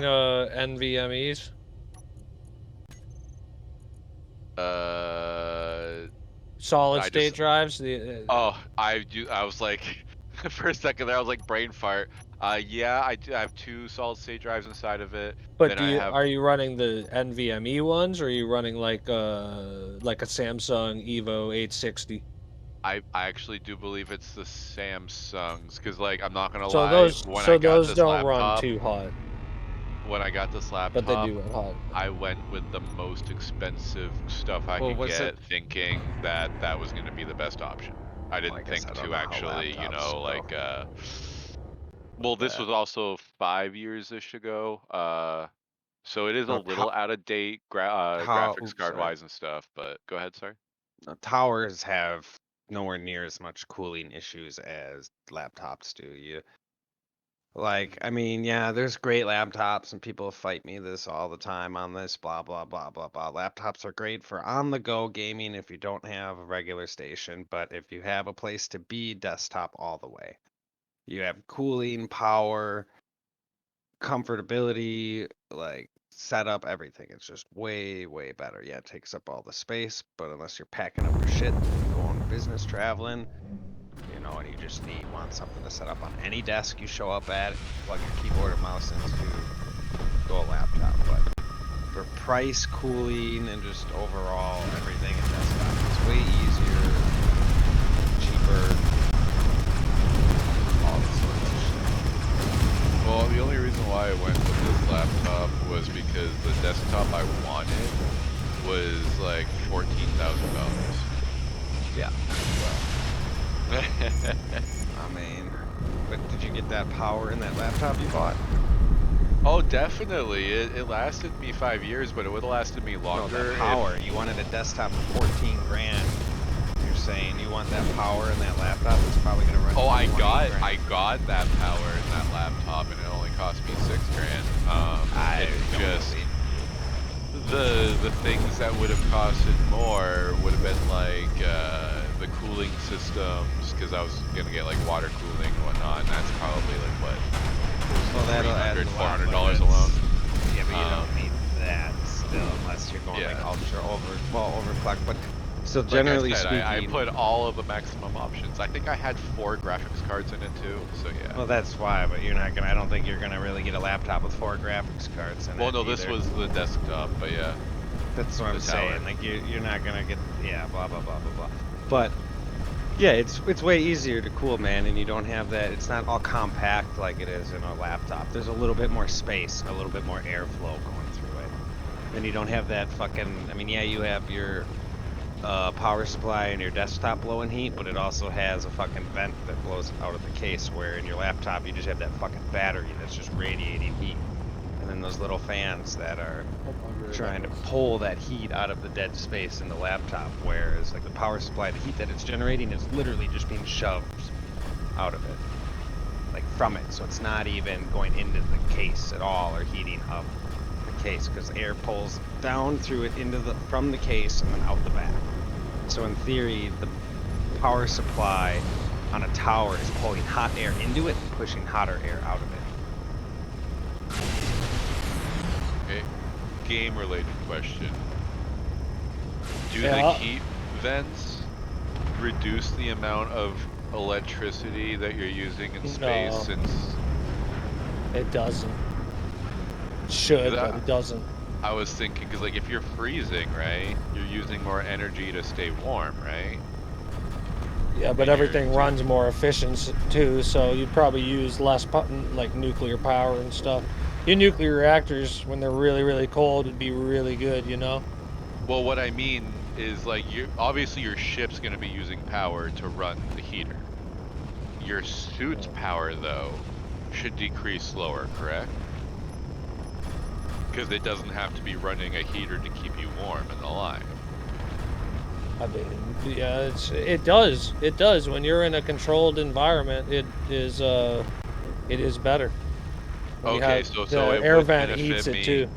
NVMEs? Uh, Solid I state just drives? I do. I was like, for a second there, I was like brain fart. Yeah, I do. I have two solid state drives inside of it. But Then I have. are you running the NVMe ones, or are you running like a Samsung Evo 860? I actually do believe it's the Samsungs, because like I'm not gonna So lie, those don't run too hot, when I got this but they laptop, do run hot. I went with the most expensive stuff I Well, could was it? get, thinking that that was gonna be the best option. I Well, I didn't guess think I don't to know how actually, laptops go well, with this that. was also 5 years-ish ago. So it is a No, little out of date graphics oops, card sorry. wise and stuff, but go ahead, sorry. Towers have nowhere near as much cooling issues as laptops do. I mean, yeah, there's great laptops, and people fight me this all the time on this, blah, blah, blah, blah, blah. Laptops are great for on-the-go gaming if you don't have a regular station, but if you have a place to be, desktop all the way. You have cooling, power, comfortability, setup, everything. It's just way, way better. Yeah, it takes up all the space, but unless you're packing up your shit, going business traveling, and you just want something to set up on any desk you show up at, plug your keyboard or mouse into, go a laptop. But for price, cooling, and just overall everything, a desktop. It's way easier, cheaper, all this sorts of shit. Well, the only reason why I went with this laptop was because the desktop I wanted was like $14,000. Yeah. I mean, but did you get that power in that laptop you bought? Oh, definitely. It lasted me 5 years, but it would have lasted me No, longer that power. You wanted a desktop for 14 grand. You're saying you want that power in that laptop? It's probably gonna run. Oh, I 20 got grand. that power in that laptop, and it only cost me $6,000. I It's don't just believe. the things that would have costed more would have been like the cooling systems, because I was gonna get like water cooling and whatnot, and that's probably like what, Well, that'll add $300, a lot, but $400 alone. yeah, but you don't need that still unless you're going like Yeah. ultra overclock. But so Like I generally said, I speaking, put all of the maximum options. I think I had 4 graphics cards in it too, so yeah. well, that's why. But you're not gonna. I don't think you're gonna really get a laptop with 4 graphics cards in Well, it no, this either. was the desktop, but yeah. That's what I'm The tower. saying. Like you're not gonna get, yeah, blah blah blah blah blah. But yeah, it's way easier to cool, man, and you don't have that. It's not all compact like it is in a laptop. There's a little bit more space, a little bit more airflow going through it. Then you don't have that fucking. I mean, yeah, you have your power supply and your desktop blowing heat, but it also has a fucking vent that blows out of the case. Where in your laptop, you just have that fucking battery that's just radiating heat, and then those little fans that are trying to pull that heat out of the dead space in the laptop, whereas like the power supply, the heat that it's generating is literally just being shoved out of it, like from it. So it's not even going into the case at all or heating up the case, because air pulls down through it from the case and then out the back. So in theory, the power supply on a tower is pulling hot air into it and pushing hotter air out of it. Okay. Game related question. Do Yeah. the heat vents reduce the amount of electricity that you're using in space? No. Since It doesn't. It should, but it doesn't. I was thinking, because like if you're freezing, right, you're using more energy to stay warm, right? Yeah, but everything runs more efficient too, so you'd probably use less like nuclear power and stuff. Your nuclear reactors, when they're really, really cold, would be really good, you know? Well, what I mean is, like, obviously your ship's going to be using power to run the heater. Your suit's power, though, should decrease slower, correct? Because it doesn't have to be running a heater to keep you warm and alive. I mean, yeah, it does. It does. When you're in a controlled environment, it is better. When Okay, so so the it air would vent benefit heats it me. too.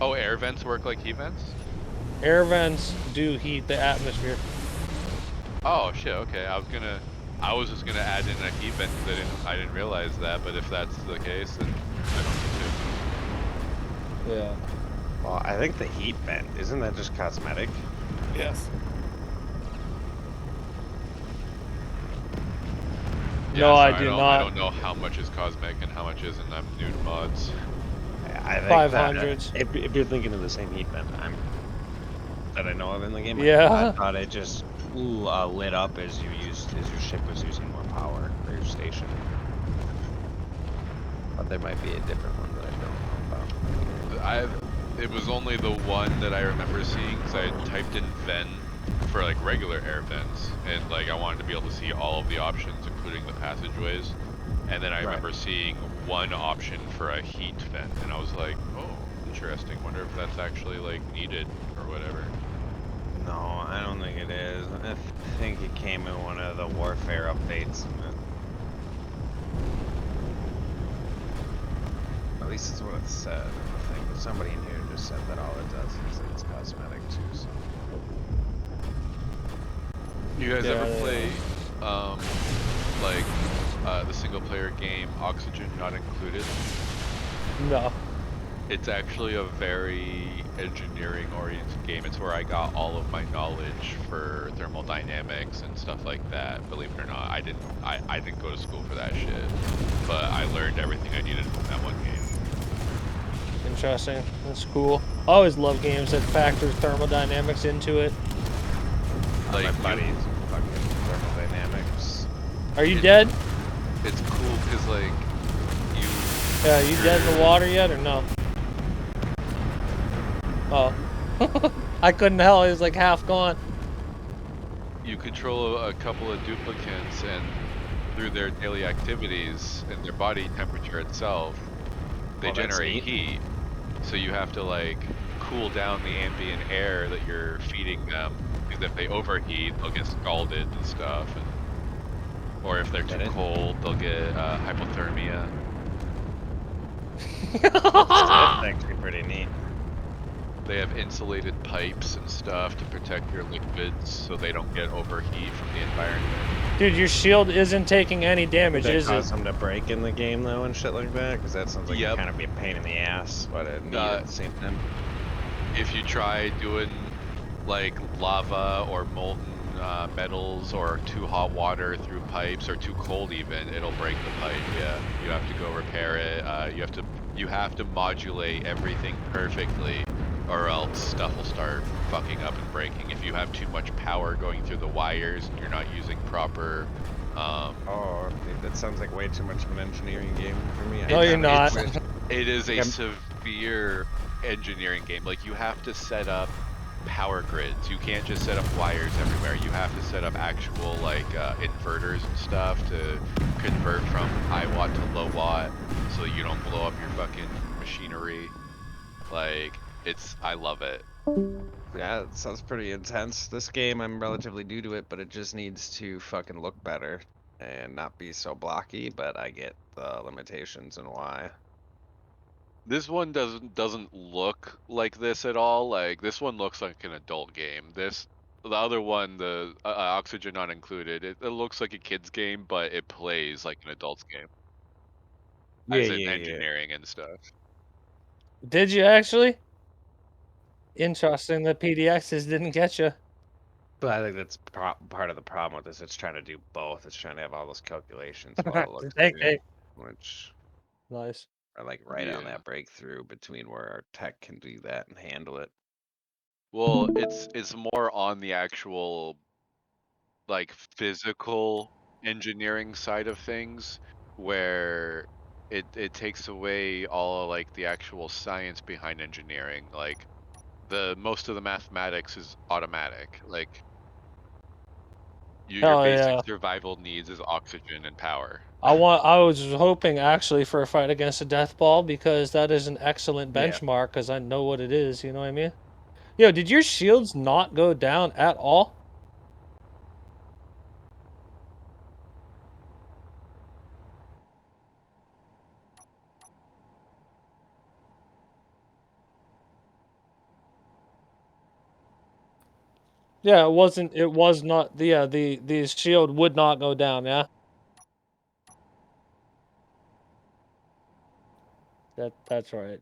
Oh, air vents work like heat vents? Air vents do heat the atmosphere. Oh shit, okay. I was just gonna add in a heat vent because I didn't realize that, but if that's the case, then I don't need to. Yeah. Well, I think the heat vent, isn't that just cosmetic? Yes. No, Yeah, so I do I not. don't know how much is cosmetic and how much isn't. I'm new to mods. I think that 500s. if you're thinking of the same heat vent that I know of in the game, I Yeah. thought it just lit up as your ship was using more power, or your station. But there might be a different one that I don't know about. It was only the one that I remember seeing because I typed in vent for like regular air vents, and like I wanted to be able to see all of the options, including the passageways. And then I Right. remember seeing one option for a heat vent, and I was like, "Oh, interesting. Wonder if that's actually like needed or whatever." No, I don't think it is. I think it came in one of the warfare updates, and at least it's what it said in the thing. But somebody in here just said that all it does is it's cosmetic too. So You guys Yeah, ever they play like the single player game Oxygen Not Included? No. It's actually a very engineering oriented game. It's where I got all of my knowledge for thermodynamics and stuff like that. Believe it or not, I didn't go to school for that shit, but I learned everything I needed from that one game. Interesting. That's cool. I always love games that factor thermodynamics into it. Like my buddy's fucking thermodynamics. Are you dead? It's cool because like Yeah, you dead in the water yet or no? Oh. I couldn't tell. It was like half gone. you control a couple of duplicants, and through their daily activities and their body temperature itself, they Oh, that's generate neat. heat. So you have to like cool down the ambient air that you're feeding them, because if they overheat, they'll get scalded and stuff, and or if they're too Get it? cold, they'll get hypothermia. That's actually pretty neat. They have insulated pipes and stuff to protect your liquids so they don't get overheat from the environment. Dude, your shield isn't taking any Would damage, that is it? cause them to break in the game though and shit like that? Because that sounds like it Yep. kind of be a pain in the ass, but a neat at the same time. If you try doing like lava or molten metals or too hot water through pipes or too cold even, it'll break the pipe. Yeah, you have to go repair it. You have to modulate everything perfectly, or else stuff will start fucking up and breaking. If you have too much power going through the wires and you're not using proper Oh, dude, that sounds like way too much of an engineering game for me. No, you're not. it is a Yep. severe engineering game. Like, you have to set up power grids. You can't just set up wires everywhere. You have to set up actual like inverters and stuff to convert from high watt to low watt, so you don't blow up your fucking machinery. Like, I love it. Yeah, it sounds pretty intense. This game, I'm relatively new to it, but it just needs to fucking look better and not be so blocky, but I get the limitations and why. This one doesn't look like this at all. Like, this one looks like an adult game. The other one, the Oxygen Not Included, it looks like a kid's game, but it plays like an adult's game, Yeah, as in yeah, yeah. engineering and stuff. Did you actually? Interesting. The PDXs didn't get you. But I think that's part of the problem with this. It's trying to do both. It's trying to have all those calculations while it looks Hey, good, hey. which Nice. are like right on Yeah. that breakthrough between where our tech can do that and handle it. Well, it's more on the actual like physical engineering side of things, where it takes away all like the actual science behind engineering. Like, the most of the mathematics is automatic. Like, your Hell basic yeah. survival needs is oxygen and power. I was hoping actually for a fight against a death ball because that is an excellent Yeah. benchmark because I know what it is, you know what I mean? Yo, did your shields not go down at all? Yeah, it was not the shield would not go down, yeah? That's right.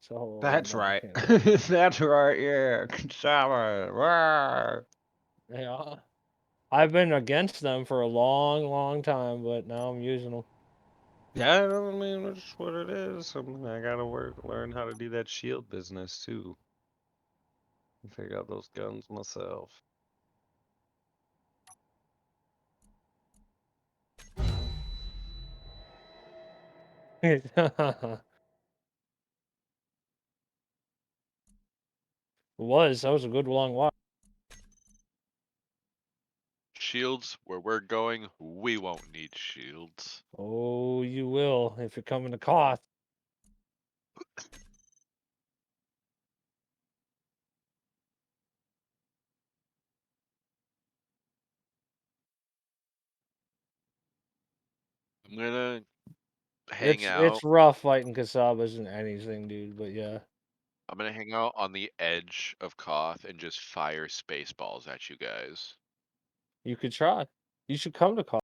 So That's no, I right. can't do it. That's right. Yeah, Shamus. Rawr. Yeah, I've been against them for a long, long time, but now I'm using them. Yeah, I mean, that's what it is. I gotta learn how to do that shield business too. Figure out those guns myself. That was a good long walk. Shields, where we're going, we won't need shields. Oh, you will if you're coming to Koth. I'm gonna hang It's out. rough fighting Kasabas and anything, dude. But yeah, I'm gonna hang out on the edge of Koth and just fire space balls at you guys. you could try. You should come to Koth.